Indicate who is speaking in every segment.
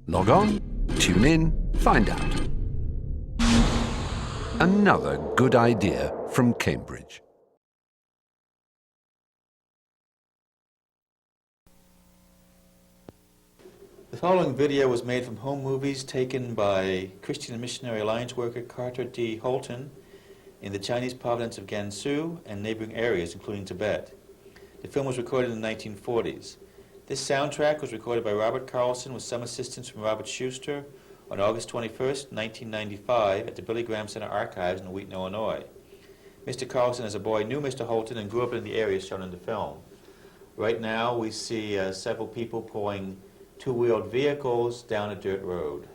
Speaker 1: Log on, tune in, find out. Another good idea from Cambridge.
Speaker 2: The following video was made from home movies taken by Christian and Missionary Alliance worker CarterHolton in the Chinese province of Gansu and neighboring areas, including Tibet. The film was recorded in the 1940s. This soundtrack was recorded by Robert Carlson with some assistance from Robert Schuster on August 21st, 1995 at the Billy Graham Center Archives in Wheaton, Illinois. Mr. Carlson as a boy knew Mr. Holton and grew up in the area shown in the film. Right now we see several people pulling two-wheeled vehicles down a dirt road.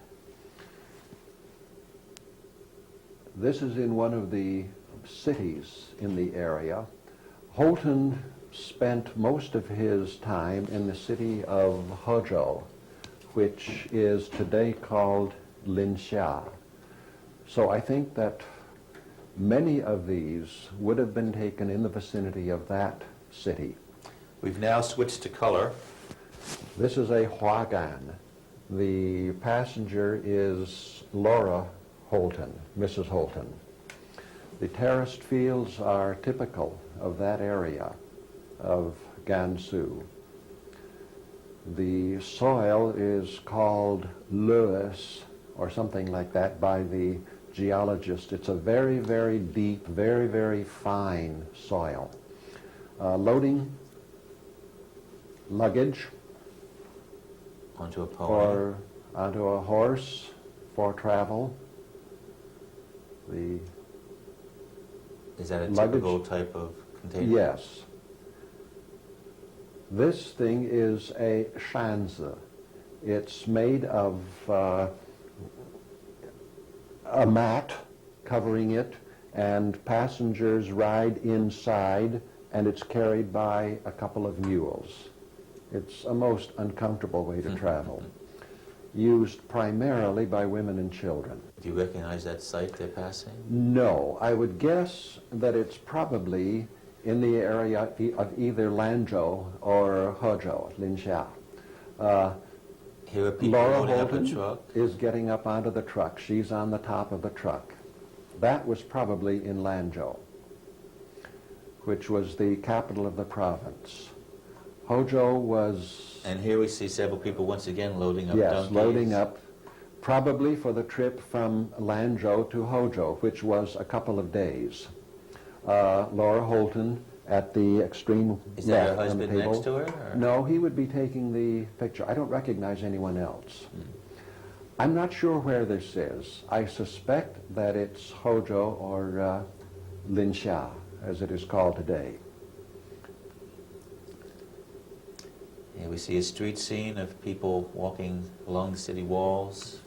Speaker 3: This is in one of the cities in the area. Holton spent most of his time in the city of Hezhou, which is today called Linxia. So I think that many of these would have been taken in the vicinity of that city.
Speaker 2: We've now switched to color.
Speaker 3: This is a Huagan. The passenger is Laura Holton, Mrs. Holton. The terraced fields are typical of that area of Gansu. The soil is called loess or something like that by the geologist. It's a very, very deep, very, very fine soil. Loading luggage
Speaker 2: onto a pony.
Speaker 3: Onto a horse for travel.
Speaker 2: Is that a typical type of container?
Speaker 3: Yes. This thing is a shanzi. It's made of a mat covering it, and passengers ride inside, and it's carried by a couple of mules. It's a most uncomfortable way to travel, used primarily by women and children.
Speaker 2: Do you recognize that site they're passing?
Speaker 3: No. I would guess that it's probably in the area of either Lanzhou or Hezhou, Linxia.
Speaker 2: Here are people
Speaker 3: Laura
Speaker 2: loading up a
Speaker 3: Holton
Speaker 2: truck.
Speaker 3: is getting up onto the truck. She's on the top of the truck. That was probably in Lanzhou, which was the capital of the province. Hezhou was...
Speaker 2: And here we see several people once again loading up
Speaker 3: Yes,
Speaker 2: donkeys.
Speaker 3: loading up, probably for the trip from Lanzhou to Hezhou, which was a couple of days. Laura Holton at the extreme
Speaker 2: Is that her
Speaker 3: left on the
Speaker 2: husband
Speaker 3: table.
Speaker 2: next to her? Or?
Speaker 3: No, he would be taking the picture. I don't recognize anyone else. I'm not sure where this is. I suspect that it's Hezhou or Linxia, as it is called today.
Speaker 2: Here we see a street scene of people walking along the city walls.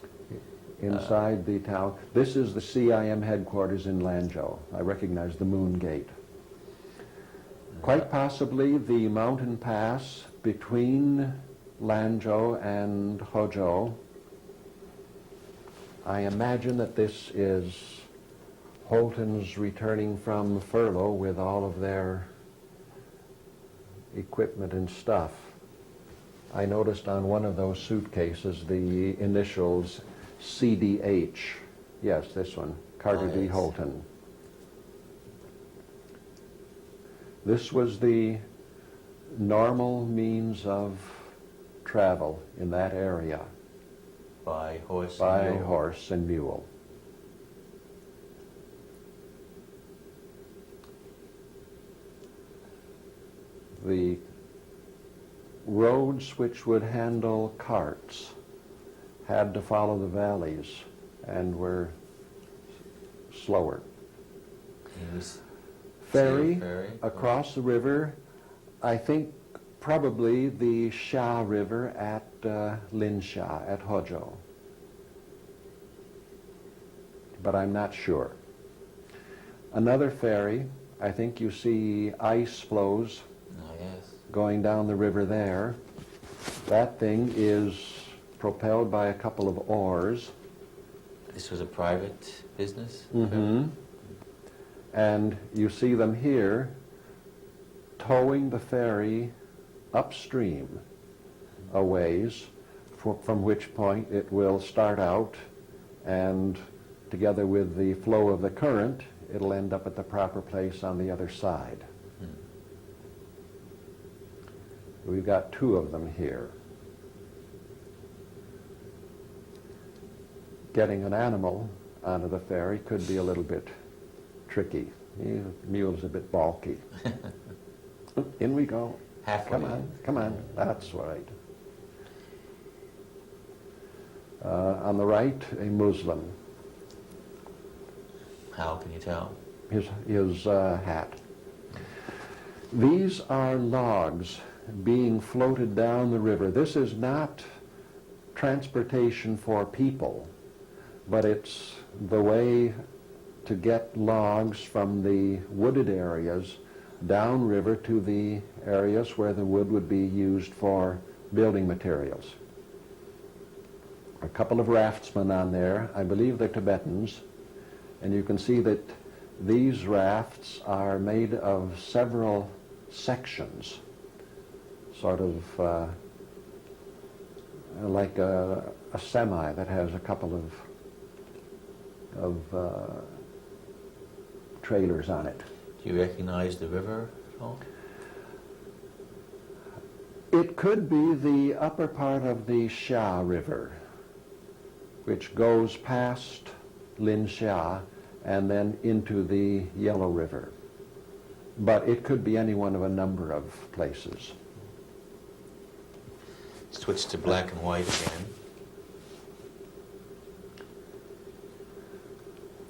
Speaker 3: Inside the town. This is the CIM headquarters in Lanzhou. I recognize the Moon Gate. Quite possibly the mountain pass between Lanzhou and Hezhou. I imagine that this is Holton's returning from furlough with all of their equipment and stuff. I noticed on one of those suitcases the initials CDH. Yes, this one, Carter D. Holton. This was the normal means of travel in that area.
Speaker 2: By horse
Speaker 3: By
Speaker 2: and mule.
Speaker 3: horse and mule. The roads which would handle carts had to follow the valleys and were slower. Ferry across the river, I think probably the Xia River at Linxia, at Hezhou. But I'm not sure. Another ferry, I think you see ice floes going down the river there. That thing is propelled by a couple of oars.
Speaker 2: This was a private business?
Speaker 3: Mm-hmm. And you see them here towing the ferry upstream a ways from which point it will start out, and together with the flow of the current, it'll end up at the proper place on the other side. We've got two of them here. Getting an animal onto the ferry could be a little bit tricky. The mule's a bit bulky. In we go.
Speaker 2: Halfway.
Speaker 3: Come on, that's right. On the right, a Muslim.
Speaker 2: How can you tell?
Speaker 3: His hat. These are logs being floated down the river. This is not transportation for people, but it's the way to get logs from the wooded areas downriver to the areas where the wood would be used for building materials. A couple of raftsmen on there. I believe they're Tibetans. And you can see that these rafts are made of several sections, sort of like a semi that has a couple of trailers on it.
Speaker 2: Do you recognize the river at all?
Speaker 3: It could be the upper part of the Xia River, which goes past Linxia and then into the Yellow River. But it could be any one of a number of places.
Speaker 2: Switch to black and white again.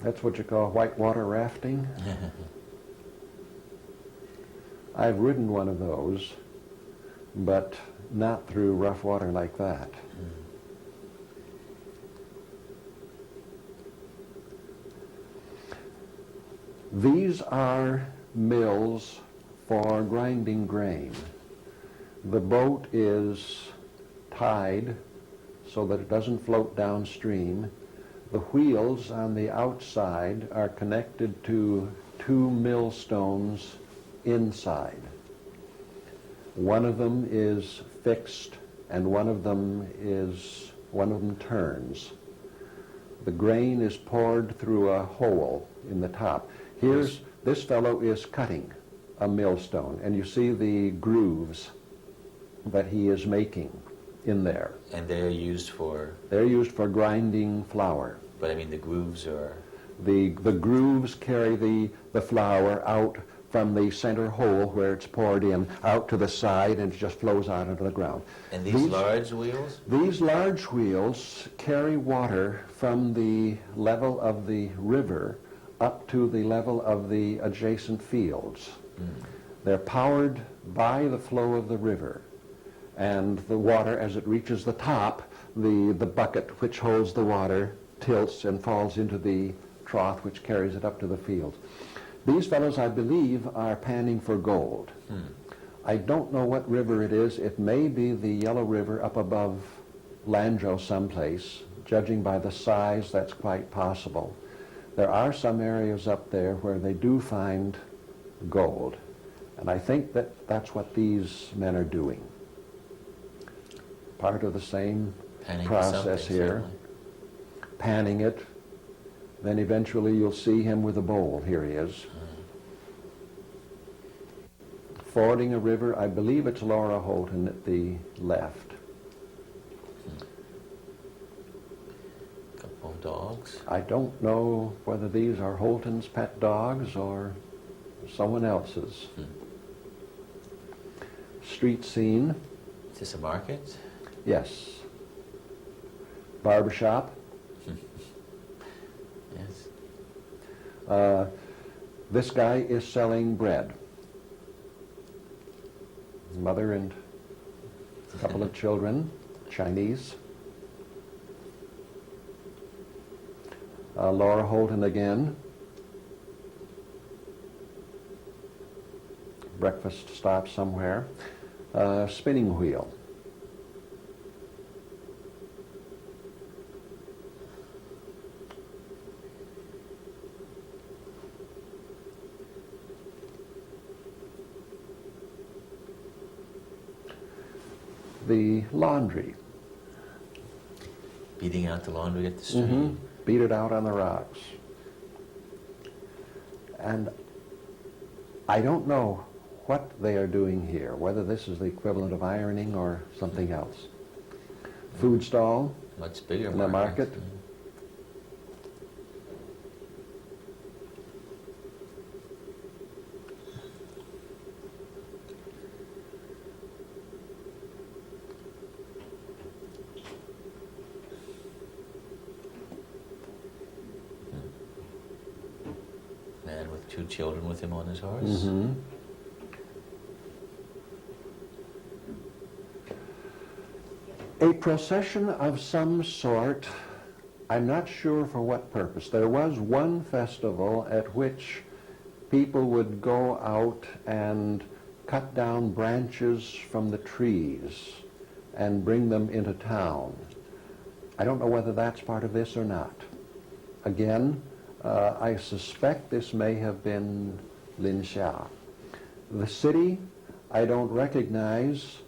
Speaker 3: That's what you call whitewater rafting? I've ridden one of those, but not through rough water like that. These are mills for grinding grain. The boat is tied so that it doesn't float downstream. The wheels on the outside are connected to two millstones inside. One of them is fixed and one of them turns. The grain is poured through a hole in the top. This fellow is cutting a millstone, and you see the grooves that he is making in there.
Speaker 2: And they're used for?
Speaker 3: They're used for grinding flour.
Speaker 2: But I mean the grooves are?
Speaker 3: The grooves carry the flour out from the center hole where it's poured in, out to the side, and it just flows out into the ground.
Speaker 2: And these large wheels?
Speaker 3: These large wheels carry water from the level of the river up to the level of the adjacent fields. They're powered by the flow of the river, and the water, as it reaches the top, the bucket which holds the water tilts and falls into the trough which carries it up to the field. These fellows, I believe, are panning for gold. I don't know what river it is. It may be the Yellow River up above Lanzhou someplace. Judging by the size, that's quite possible. There are some areas up there where they do find gold, and I think that that's what these men are doing. Part of the same process here.
Speaker 2: Certainly.
Speaker 3: Panning it, then eventually you'll see him with a bowl. Here he is. Fording a river. I believe it's Laura Holton at the left.
Speaker 2: Couple of dogs.
Speaker 3: I don't know whether these are Holton's pet dogs or someone else's. Street scene.
Speaker 2: Is this a market?
Speaker 3: Yes. Barbershop.
Speaker 2: Yes.
Speaker 3: This guy is selling bread. Mother and a couple of children, Chinese. Laura Holton again. Breakfast stop somewhere. Spinning wheel. The laundry.
Speaker 2: Beating out the laundry at the stream.
Speaker 3: Beat it out on the rocks. And I don't know what they are doing here, whether this is the equivalent of ironing or something else. Food stall.
Speaker 2: Much bigger
Speaker 3: in the market.
Speaker 2: Man with 2 children with him on his horse.
Speaker 3: A procession of some sort, I'm not sure for what purpose. There was one festival at which people would go out and cut down branches from the trees and bring them into town. I don't know whether that's part of this or not. Again, I suspect this may have been Linxia. The city, I don't recognize.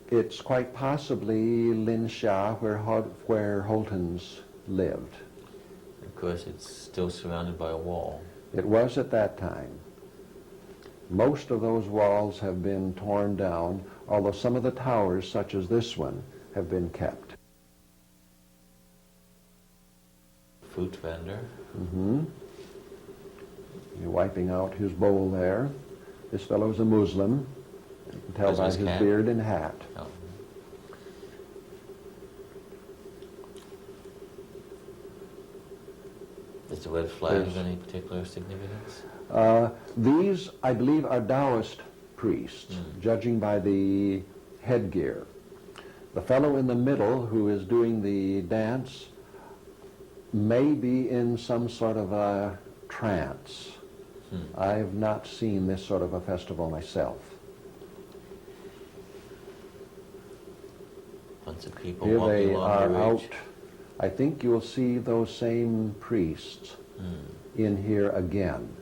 Speaker 3: It's quite possibly Linxia, where Holtons lived.
Speaker 2: Of course, it's still surrounded by a wall.
Speaker 3: It was at that time. Most of those walls have been torn down, although some of the towers, such as this one, have been kept.
Speaker 2: Fruit vendor.
Speaker 3: You're wiping out his bowl there. This fellow's a Muslim. You can tell by his beard and hat.
Speaker 2: Oh. Is the red flag of any particular significance?
Speaker 3: These, I believe, are Taoist priests, judging by the headgear. The fellow in the middle who is doing the dance may be in some sort of a trance. I've not seen this sort of a festival myself.
Speaker 2: Bunch of people
Speaker 3: Here
Speaker 2: walking
Speaker 3: they
Speaker 2: along
Speaker 3: are
Speaker 2: the
Speaker 3: out.
Speaker 2: ridge.
Speaker 3: I think you'll see those same priests in here again.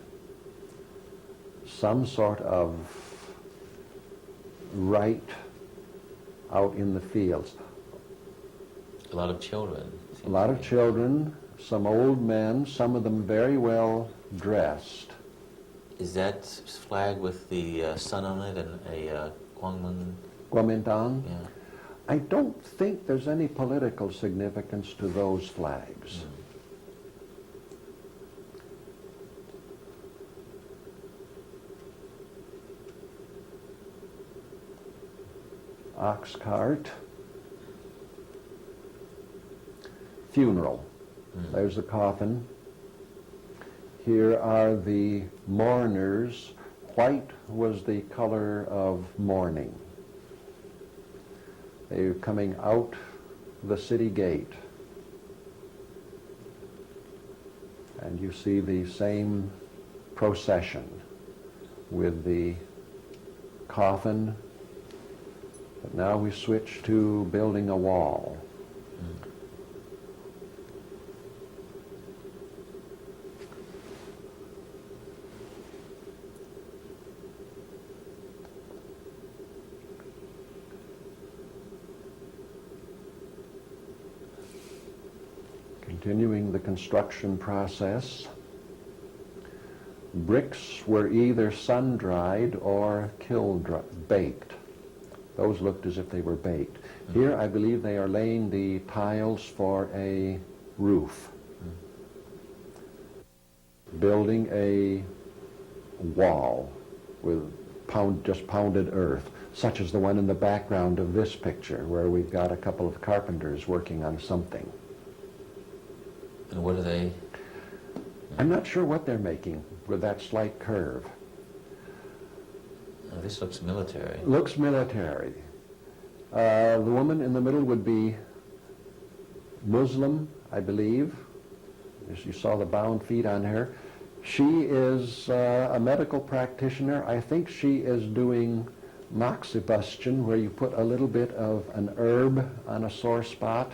Speaker 3: Some sort of rite out in the fields.
Speaker 2: A lot of children.
Speaker 3: A lot of children, some old men, some of them very well dressed.
Speaker 2: Is that flag with the sun on it and a
Speaker 3: Kuomintang?
Speaker 2: Yeah.
Speaker 3: I don't think there's any political significance to those flags. Ox cart. Funeral. There's the coffin. Here are the mourners. White was the color of mourning. They're coming out the city gate. And you see the same procession with the coffin. But now we switch to building a wall. Continuing the construction process. Bricks were either sun-dried or baked. Those looked as if they were baked. Here, I believe they are laying the tiles for a roof. Building a wall with just pounded earth, such as the one in the background of this picture, where we've got a couple of carpenters working on something.
Speaker 2: And what are they?
Speaker 3: I'm not sure what they're making with that slight curve.
Speaker 2: Oh, this looks military.
Speaker 3: Looks military. The woman in the middle would be Muslim, I believe. As you saw the bound feet on her. She is a medical practitioner. I think she is doing moxibustion, where you put a little bit of an herb on a sore spot,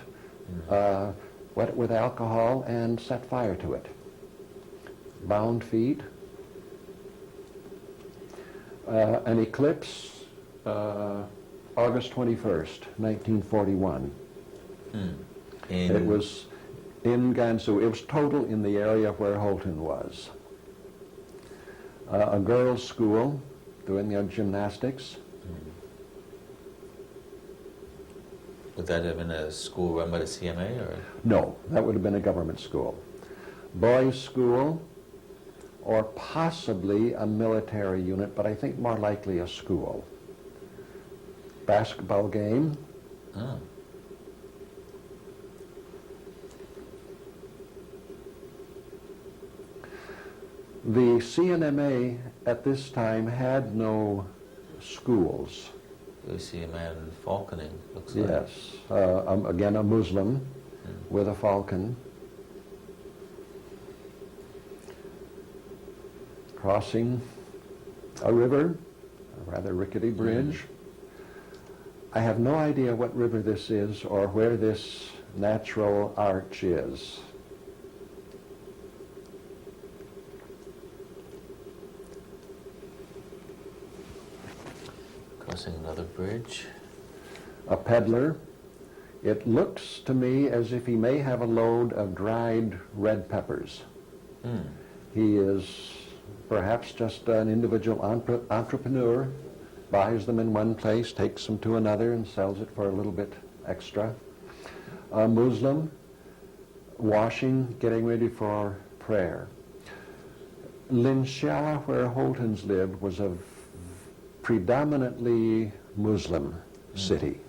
Speaker 3: wet it with alcohol, and set fire to it. Bound feet. An eclipse, August 21st, 1941. It was in Gansu. It was total in the area where Holton was. A girls' school doing their gymnastics.
Speaker 2: Would that have been a school run by the CMA, or?
Speaker 3: No, that would have been a government school. Boys' school, or possibly a military unit, but I think more likely a school. Basketball game.
Speaker 2: Oh.
Speaker 3: The CNMA at this time had no schools.
Speaker 2: We see a man falconing, looks like.
Speaker 3: Yes, again a Muslim with a falcon. Crossing a river, a rather rickety bridge. I have no idea what river this is or where this natural arch is.
Speaker 2: Crossing another bridge.
Speaker 3: A peddler. It looks to me as if he may have a load of dried red peppers. He is perhaps just an individual entrepreneur, buys them in one place, takes them to another, and sells it for a little bit extra. A Muslim, washing, getting ready for prayer. Linxia, where Holtons lived, was a predominantly Muslim city.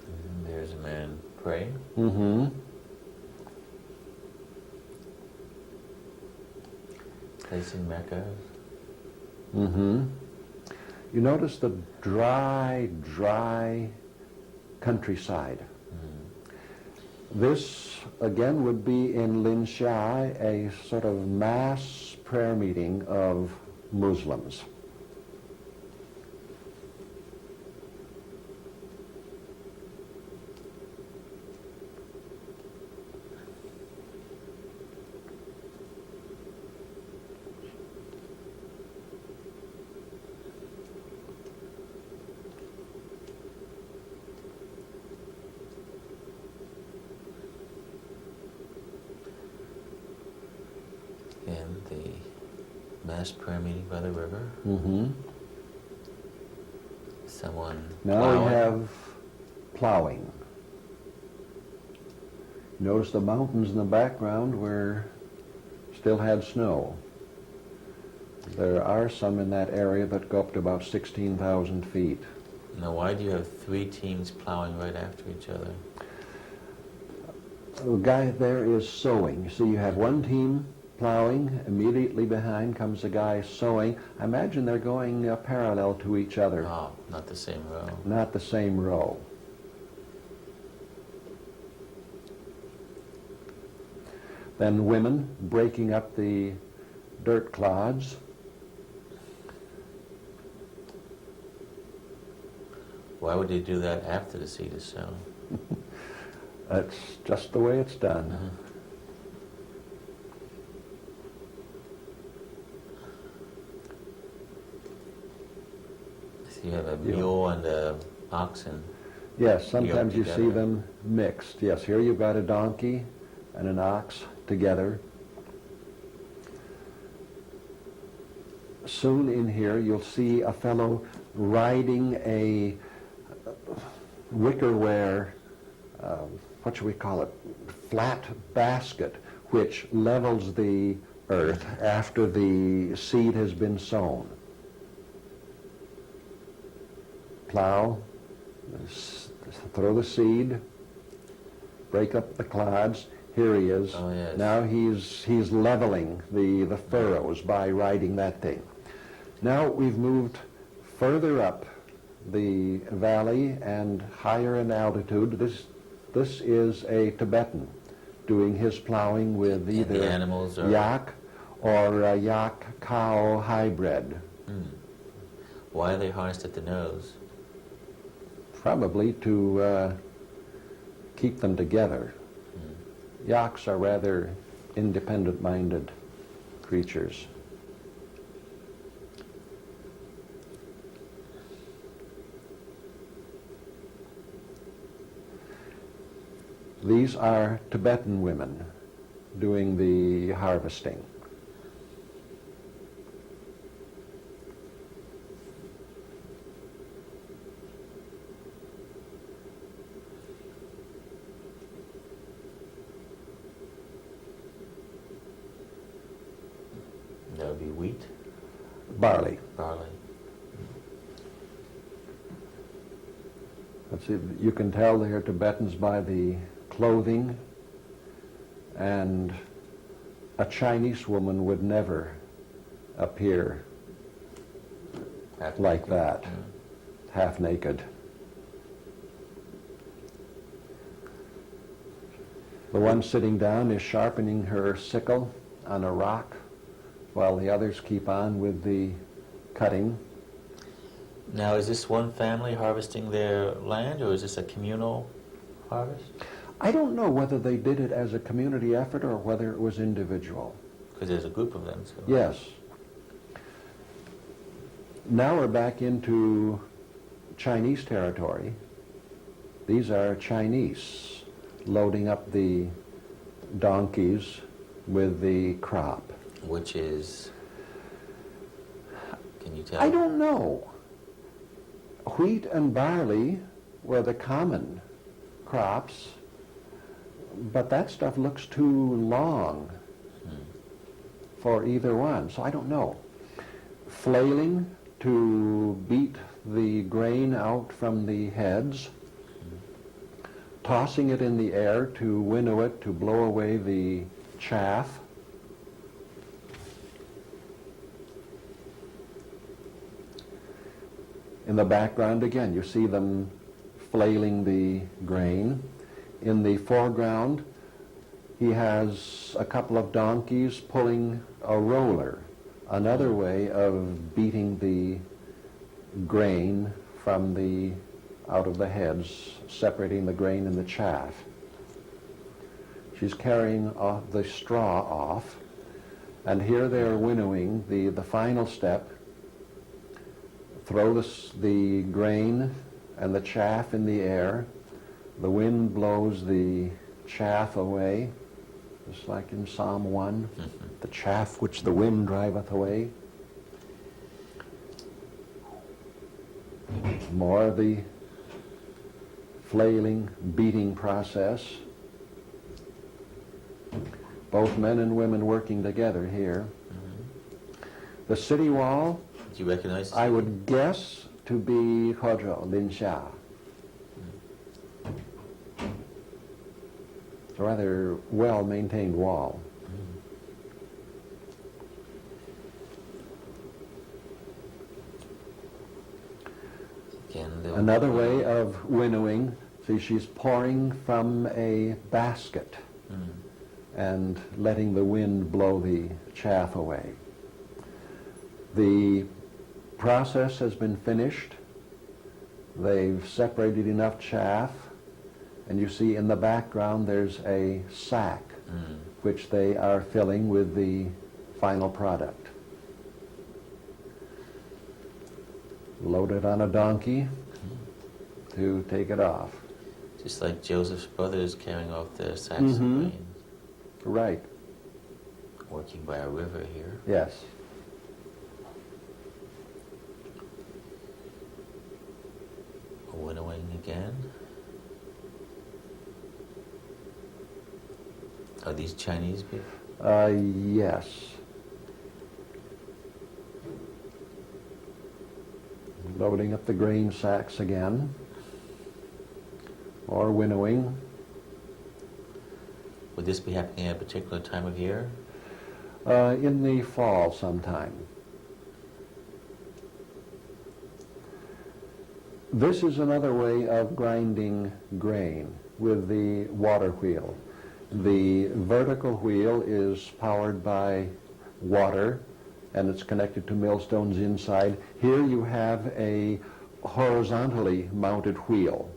Speaker 2: And there's a man praying. Facing Mecca.
Speaker 3: You notice the dry countryside. This, again, would be in Linxia, a sort of mass prayer meeting of Muslims.
Speaker 2: And the mass prayer meeting by the river. Someone
Speaker 3: Now
Speaker 2: plowing.
Speaker 3: we have plowing. Notice the mountains in the background where still had snow. There are some in that area that go up to about 16,000 feet.
Speaker 2: Now, why do you have three teams plowing right after each other?
Speaker 3: The guy there is sowing. You see, you have one team plowing, immediately behind comes a guy sowing. I imagine they're going parallel to each other.
Speaker 2: Oh, not the same row.
Speaker 3: Not the same row. Then women breaking up the dirt clods.
Speaker 2: Why would they do that after the seed is sown?
Speaker 3: That's just the way it's done.
Speaker 2: So you have a mule and a oxen.
Speaker 3: Yes, sometimes you see
Speaker 2: together.
Speaker 3: them mixed. Yes, here you've got a donkey and an ox together. Soon in here you'll see a fellow riding a wickerware, what should we call it, flat basket, which levels the earth after the seed has been sown. Plow, throw the seed, break up the clods. Here he is.
Speaker 2: Oh, yes.
Speaker 3: Now he's leveling the furrows by riding that thing. Now we've moved further up the valley and higher in altitude. This is a Tibetan doing his plowing with
Speaker 2: And
Speaker 3: either
Speaker 2: the animals are...
Speaker 3: yak or a yak-cow hybrid.
Speaker 2: Why are they harnessed at the nose?
Speaker 3: Probably to keep them together. Yaks are rather independent-minded. creatures. These are Tibetan women doing the harvesting.
Speaker 2: That would be wheat?
Speaker 3: Barley.
Speaker 2: Barley.
Speaker 3: Let's see, you can tell they are Tibetans by the clothing, and a Chinese woman would never appear
Speaker 2: Half
Speaker 3: like
Speaker 2: naked.
Speaker 3: that, half naked. The one sitting down is sharpening her sickle on a rock, while the others keep on with the cutting.
Speaker 2: Now, is this one family harvesting their land, or is this a communal harvest?
Speaker 3: I don't know whether they did it as a community effort or whether it was individual.
Speaker 2: Because there's a group of them. So.
Speaker 3: Yes. Now we're back into Chinese territory. These are Chinese loading up the donkeys with the crop.
Speaker 2: Which is, can you tell?
Speaker 3: I don't know. Wheat and barley were the common crops, but that stuff looks too long for either one, so I don't know. Flailing to beat the grain out from the heads, tossing it in the air to winnow it, to blow away the chaff. In the background, again, you see them flailing the grain. In the foreground, he has a couple of donkeys pulling a roller, another way of beating the grain from the out of the heads, separating the grain and the chaff. She's carrying the straw off, and here they're winnowing the final step. Throw the grain and the chaff in the air. The wind blows the chaff away, just like in Psalm 1, the chaff which the wind driveth away. More of the flailing, beating process. Both men and women working together here. The city wall,
Speaker 2: do you recognize?
Speaker 3: I would guess to be Hezhou, Linxia. It's a rather well-maintained wall.
Speaker 2: Again,
Speaker 3: Another way of winnowing, see, she's pouring from a basket and letting the wind blow the chaff away. The process has been finished. They've separated enough chaff, and you see in the background there's a sack which they are filling with the final product. Loaded on a donkey to take it off.
Speaker 2: Just like Joseph's brothers carrying off their sacks of grain.
Speaker 3: Right.
Speaker 2: Working by a river here.
Speaker 3: Yes.
Speaker 2: Winnowing again. Are these Chinese people?
Speaker 3: Yes. Loading up the grain sacks again, or winnowing.
Speaker 2: Would this be happening at a particular time of year?
Speaker 3: In the fall sometime. This is another way of grinding grain with the water wheel. The vertical wheel is powered by water, and it's connected to millstones inside. Here you have a horizontally mounted wheel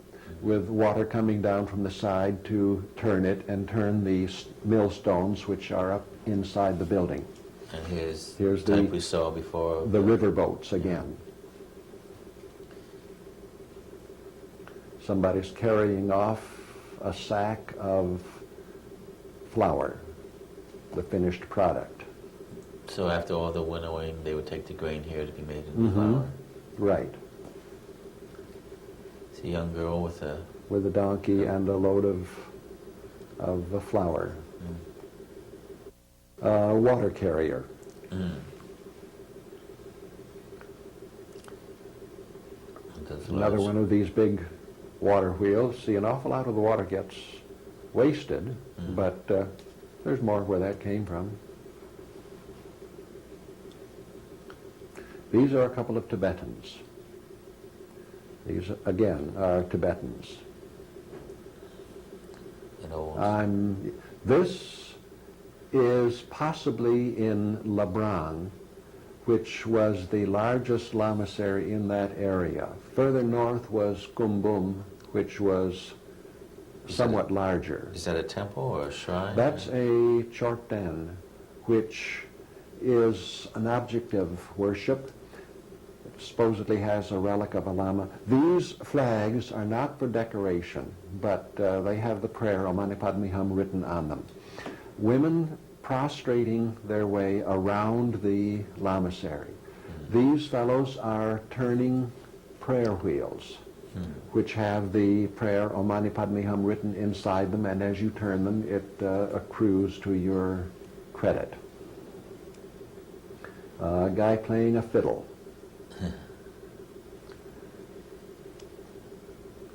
Speaker 3: with water coming down from the side to turn it and turn the millstones which are up inside the building.
Speaker 2: And here's
Speaker 3: the
Speaker 2: type we saw before.
Speaker 3: The river boats again. Somebody's carrying off a sack of flour, the finished product.
Speaker 2: So after all the winnowing, they would take the grain here to be made into flour.
Speaker 3: Right.
Speaker 2: It's a young girl with a
Speaker 3: donkey and a load of the flour. Water carrier. Another one of these big water wheels. See, an awful lot of the water gets wasted, but there's more where that came from. These are a couple of Tibetans. These, again, are Tibetans. This is possibly in Labrang, which was the largest lamasery in that area. Further north was Kumbum, which was somewhat larger.
Speaker 2: Is that a temple or a shrine?
Speaker 3: That's a chorten, which is an object of worship. It supposedly has a relic of a lama. These flags are not for decoration, but they have the prayer Om Mani Padme Hum written on them. Women prostrating their way around the lamasery. These fellows are turning prayer wheels, which have the prayer Om Mani Padme Hum written inside them, and as you turn them, it accrues to your credit. A guy playing a fiddle.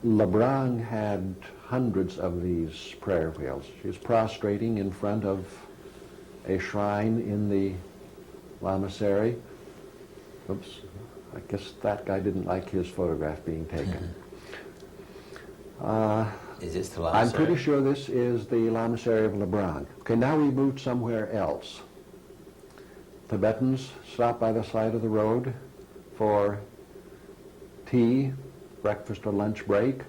Speaker 3: Labrang had hundreds of these prayer wheels. She's prostrating in front of a shrine in the lamasery. Oops, I guess that guy didn't like his photograph being taken.
Speaker 2: Is this the lamasery?
Speaker 3: I'm pretty sure this is the lamasery of Labrang. Okay, now we moved somewhere else. Tibetans stop by the side of the road for tea, breakfast or lunch break.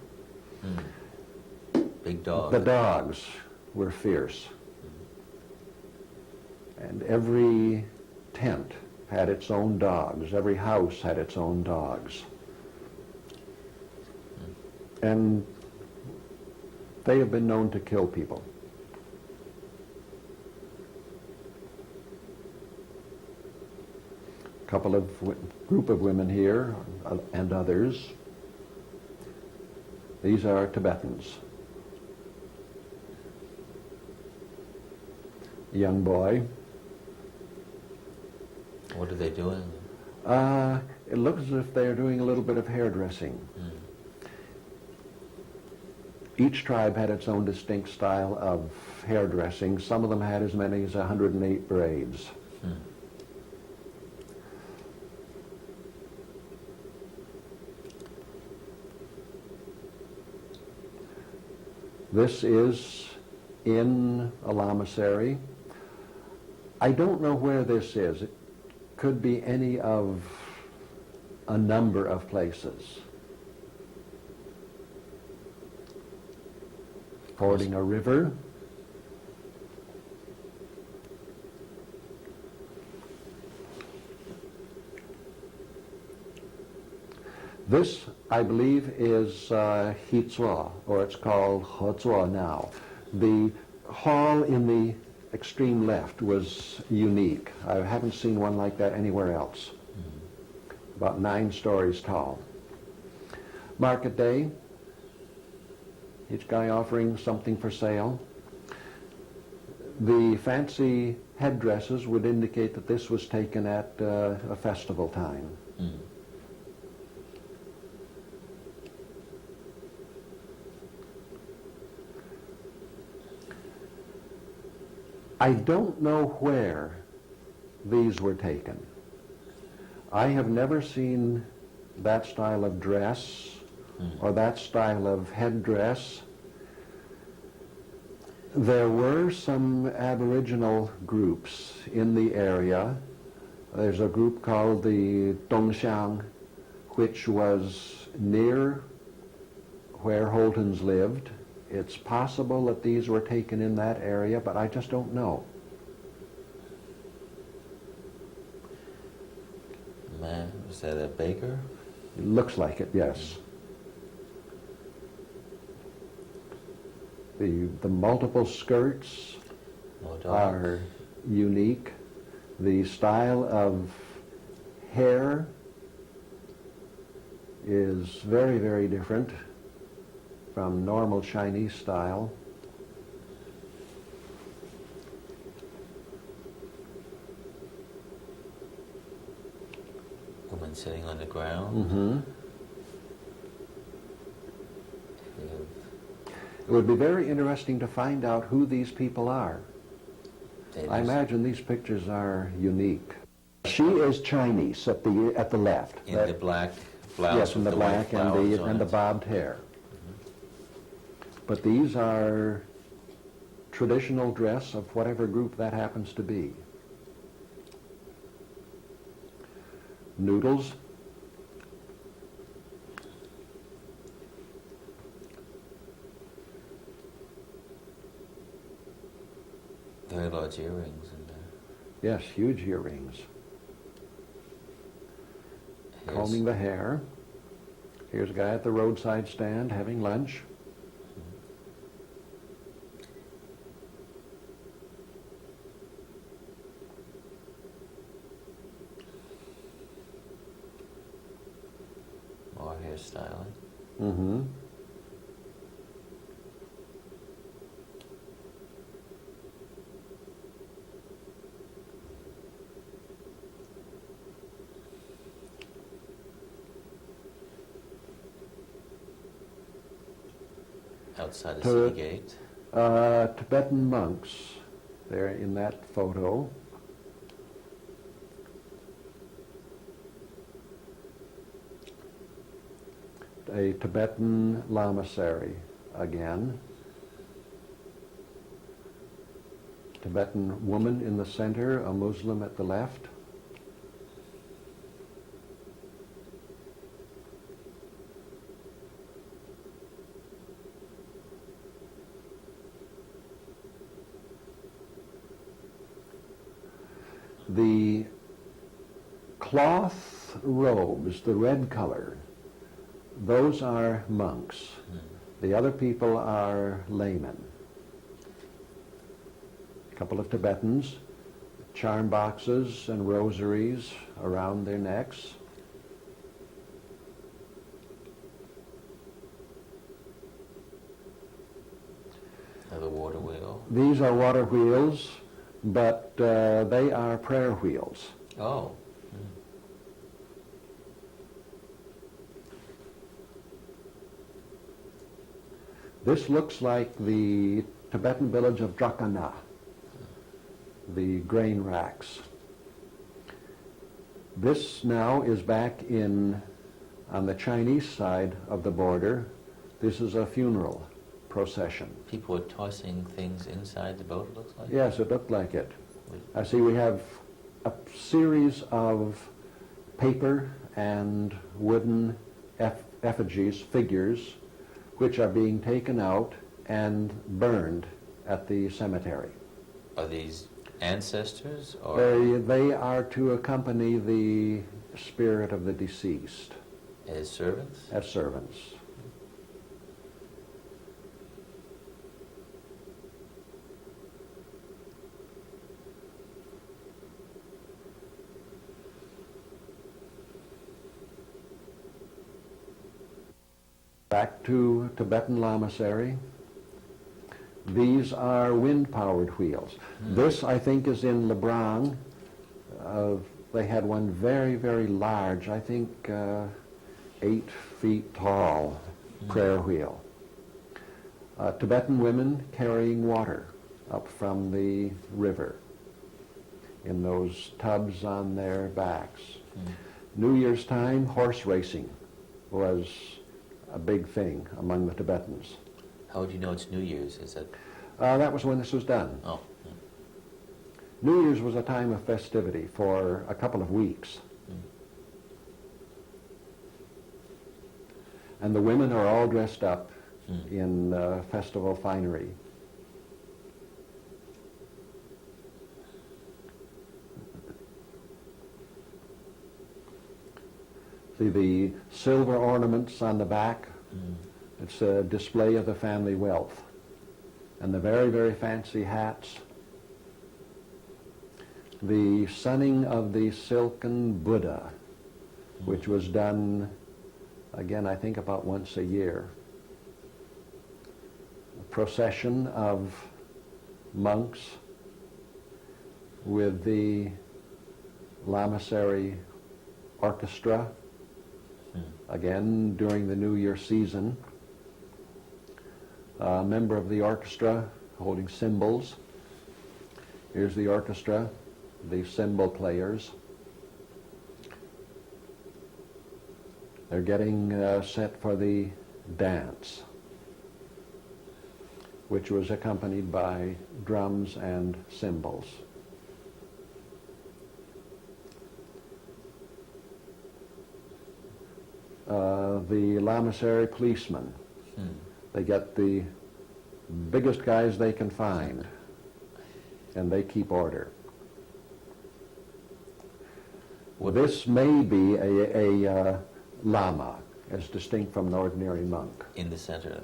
Speaker 2: Big dog.
Speaker 3: The dogs were fierce. And every tent had its own dogs. Every house had its own dogs. And they have been known to kill people. Couple of group of women here and others. These are Tibetans. Young boy.
Speaker 2: What are they doing?
Speaker 3: It looks as if they're doing a little bit of hairdressing. Each tribe had its own distinct style of hairdressing. Some of them had as many as 108 braids. This is in a lamasery. I don't know where this is. It could be any of a number of places. Fording a river. This, I believe, is Hizhuo, or it's called Hezhuo now. The hall in the extreme left was unique. I haven't seen one like that anywhere else. About 9 stories tall. Market day. Each guy offering something for sale. The fancy headdresses would indicate that this was taken at a festival time. I don't know where these were taken. I have never seen that style of dress or that style of headdress. There were some Aboriginal groups in the area. There's a group called the Dongxiang, which was near where Holtons lived. It's possible that these were taken in that area, but I just don't know.
Speaker 2: Man, is that a baker?
Speaker 3: It looks like it, yes. The multiple skirts are unique. The style of hair is very, very different from normal Chinese style.
Speaker 2: Woman sitting on the ground.
Speaker 3: Mm-hmm. It would be very interesting to find out who these people are. I imagine these pictures are unique. She is Chinese at the left.
Speaker 2: In the black blouse.
Speaker 3: Yes, in the black and the bobbed hair. But these are traditional dress of whatever group that happens to be. Noodles.
Speaker 2: Very large earrings in there.
Speaker 3: Yes, huge earrings. Combing the hair. Here's a guy at the roadside stand having lunch.
Speaker 2: More hairstyling.
Speaker 3: Mm-hmm.
Speaker 2: Outside the city gate.
Speaker 3: Tibetan monks there in that photo. A Tibetan lamasery again. Tibetan woman in the center, a Muslim at the left. The cloth robes, the red color, those are monks. The other people are laymen. A couple of Tibetans, charm boxes and rosaries around their necks.
Speaker 2: Another water wheel.
Speaker 3: These are water wheels, but they are prayer wheels.
Speaker 2: Oh.
Speaker 3: This looks like the Tibetan village of Drakana, the grain racks. This now is back on the Chinese side of the border. This is a funeral procession.
Speaker 2: People are tossing things inside the boat, it looks like?
Speaker 3: Yes, it looked like it. I see we have a series of paper and wooden effigies, figures, which are being taken out and burned at the cemetery.
Speaker 2: Are these ancestors? Or
Speaker 3: They are to accompany the spirit of the deceased.
Speaker 2: as servants?
Speaker 3: As servants. Back to Tibetan lamasery. These are wind-powered wheels. This, I think, is in Lebrang. They had one very, very large, I think 8 feet tall prayer wheel. Tibetan women carrying water up from the river in those tubs on their backs. New Year's time, horse racing was a big thing among the Tibetans.
Speaker 2: How would you know it's New Year's? Is that?
Speaker 3: That was when this was done.
Speaker 2: Oh.
Speaker 3: New Year's was a time of festivity for a couple of weeks. And the women are all dressed up in festival finery. See the silver ornaments on the back? It's a display of the family wealth. And the very, very fancy hats. The sunning of the silken Buddha, which was done, again, I think about once a year. A procession of monks with the lamasery orchestra, again during the New Year season. A member of the orchestra holding cymbals. Here's the orchestra, the cymbal players. They're getting set for the dance, which was accompanied by drums and cymbals. The lamasery policemen, they get the biggest guys they can find, and they keep order. Well, this may be a lama, as distinct from an ordinary monk.
Speaker 2: In the center.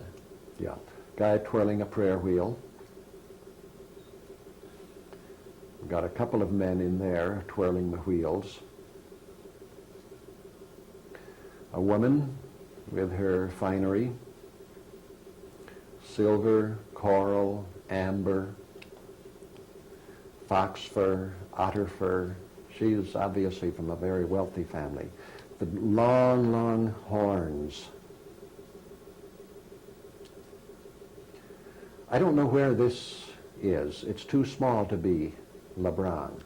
Speaker 3: Yeah. Guy twirling a prayer wheel. We've got a couple of men in there twirling the wheels. A woman with her finery, silver, coral, amber, fox fur, otter fur. She's obviously from a very wealthy family. The long, long horns. I don't know where this is. It's too small to be Lebrun.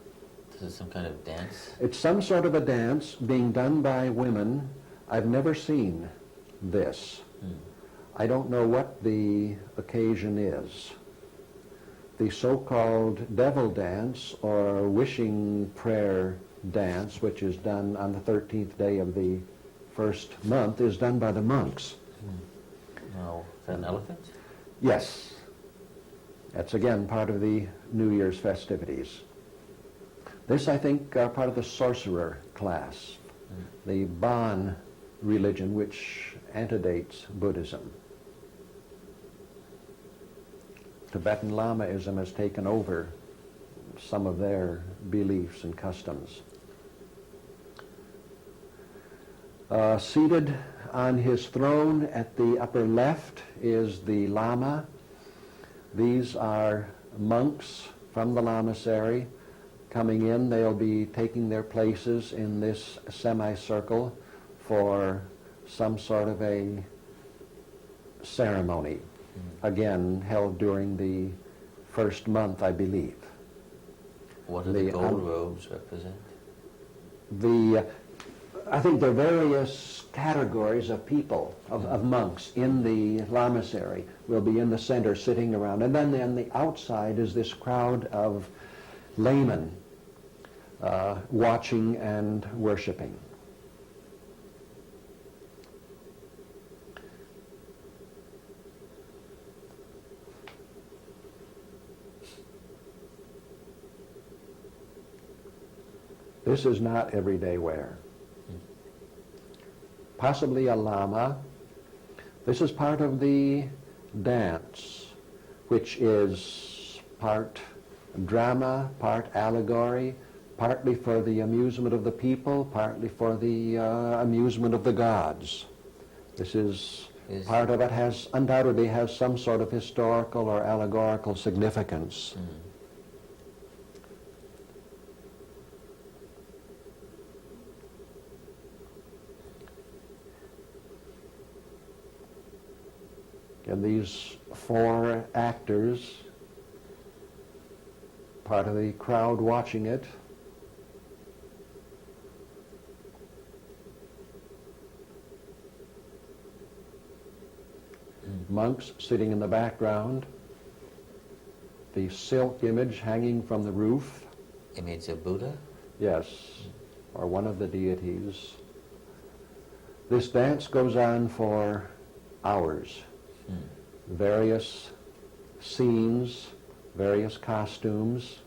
Speaker 2: This is some kind of dance?
Speaker 3: It's some sort of a dance being done by women. I've never seen this. I don't know what the occasion is. The so-called devil dance or wishing prayer dance, which is done on the 13th day of the first month, is done by the monks.
Speaker 2: No. Is that an elephant?
Speaker 3: Yes. That's again part of the New Year's festivities. This, I think, are part of the sorcerer class, the Bon religion, which antedates Buddhism. Tibetan Lamaism has taken over some of their beliefs and customs. Seated on his throne at the upper left is the Lama. These are monks from the lamasery coming in. They'll be taking their places in this semicircle for some sort of a ceremony, again held during the first month, I believe.
Speaker 2: What do the gold robes represent?
Speaker 3: I think there are various categories of people, of monks in the lamasery will be in the center sitting around. And then on the outside is this crowd of laymen watching and worshiping. This is not everyday wear. Possibly a lama. This is part of the dance, which is part drama, part allegory, partly for the amusement of the people, partly for the amusement of the gods. This is part of it undoubtedly has some sort of historical or allegorical significance. And these four actors, part of the crowd watching it, monks sitting in the background, the silk image hanging from the roof.
Speaker 2: Image of Buddha?
Speaker 3: Yes, or one of the deities. This dance goes on for hours. Various scenes, various costumes.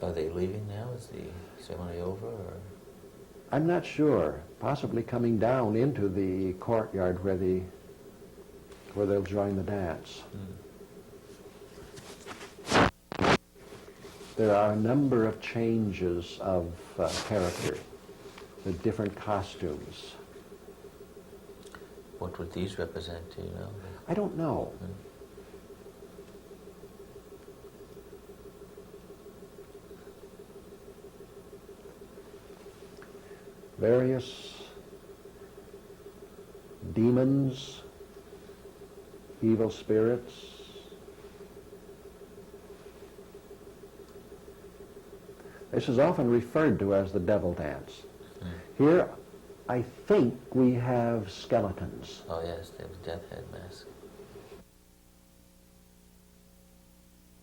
Speaker 4: Are they leaving now? Is the ceremony over? Or?
Speaker 3: I'm not sure. Possibly coming down into the courtyard where they'll join the dance. There are a number of changes of character, the different costumes.
Speaker 4: What would these represent, do you know?
Speaker 3: I don't know. Various demons, evil spirits. This is often referred to as the devil dance. Here, I think we have skeletons.
Speaker 4: Oh yes, they have a death head mask.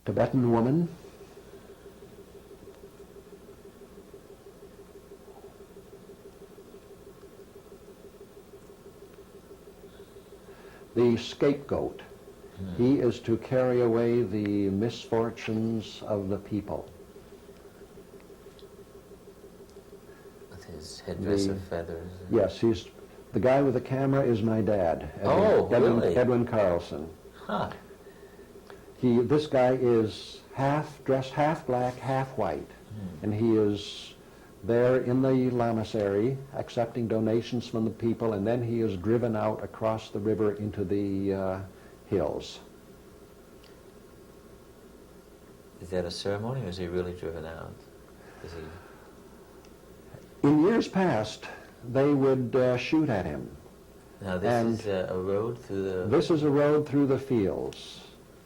Speaker 3: Tibetan woman. The scapegoat. He is to carry away the misfortunes of the people.
Speaker 4: With his headdress of feathers.
Speaker 3: Yes, the guy with the camera is my dad.
Speaker 4: Really?
Speaker 3: Edwin Carlson.
Speaker 4: Huh.
Speaker 3: This guy is dressed half black, half white, and he is there in the lamasery accepting donations from the people, and then he is driven out across the river into the hills.
Speaker 4: Is that a ceremony, or is he really driven out? Is he?
Speaker 3: In years past, they would shoot at him.
Speaker 4: Now this is a road through the...
Speaker 3: This is a road through the fields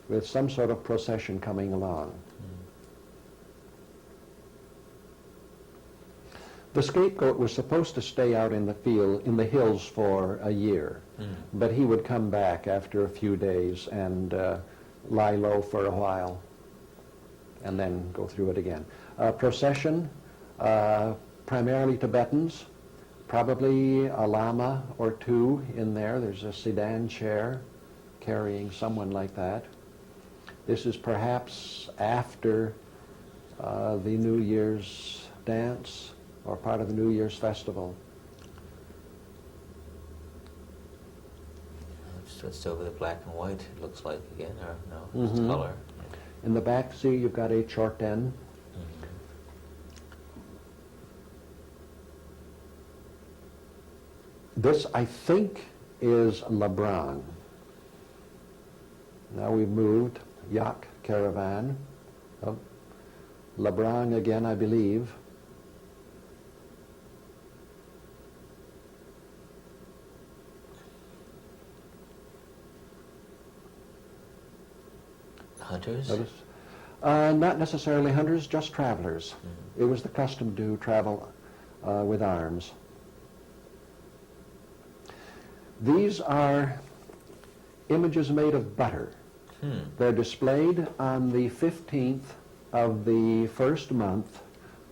Speaker 3: with some sort of procession coming along. The scapegoat was supposed to stay out in the field, in the hills for a year, but he would come back after a few days and lie low for a while and then go through it again. Procession, primarily Tibetans, probably a lama or two in there. There's a sedan chair carrying someone like that. This is perhaps after the New Year's dance or part of the New Year's festival.
Speaker 4: It's over the black and white, it looks like, again, or no, it's color.
Speaker 3: In the back, see, you've got a chorten. This, I think, is Lebrang. Now we've moved, Yak caravan. Oh, Lebrang again, I believe.
Speaker 4: Hunters?
Speaker 3: Not necessarily hunters, just travelers. It was the custom to travel with arms. These are images made of butter. They're displayed on the 15th of the first month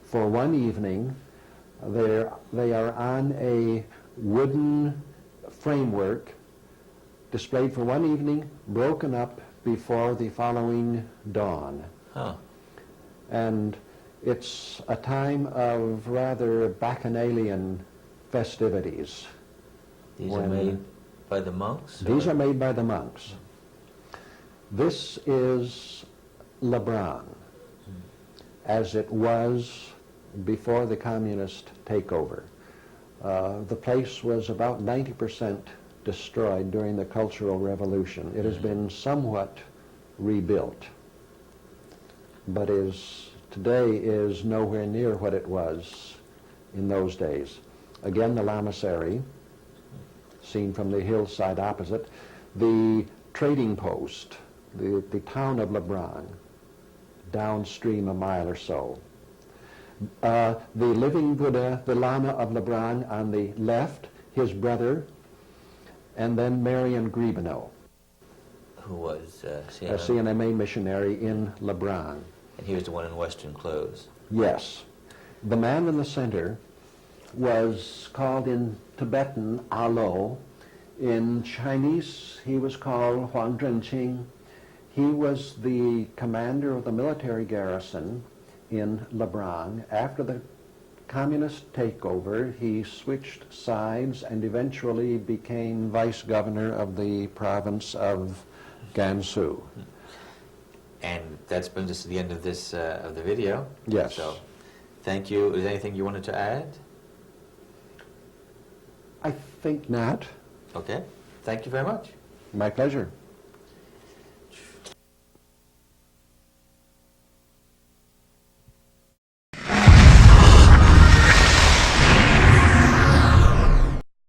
Speaker 3: for one evening. They are on a wooden framework, displayed for one evening, broken up before the following dawn. And it's a time of rather bacchanalian festivities.
Speaker 4: These are made by the monks?
Speaker 3: These are made by the monks. This is Lebrang, as it was before the communist takeover. The place was about 90% destroyed during the Cultural Revolution. It has been somewhat rebuilt, but today is nowhere near what it was in those days. Again, the lamasery, seen from the hillside opposite. The trading post, the town of Lebrang, downstream a mile or so. The living Buddha, the Lama of Lebrang on the left, his brother, and then Marian Gribeno,
Speaker 4: who was
Speaker 3: a CNMA missionary in Lebrang.
Speaker 4: And he was the one in Western clothes.
Speaker 3: Yes. The man in the center was called in Tibetan Alo. In Chinese, he was called Huang Zhenqing. He was the commander of the military garrison in Lebrang. After the communist takeover, he switched sides and eventually became vice governor of the province of Gansu.
Speaker 4: And that brings us to the end of this of the video.
Speaker 3: Yes.
Speaker 4: So, thank you. Is there anything you wanted to add?
Speaker 3: I think not.
Speaker 4: Okay. Thank you very much.
Speaker 3: My pleasure.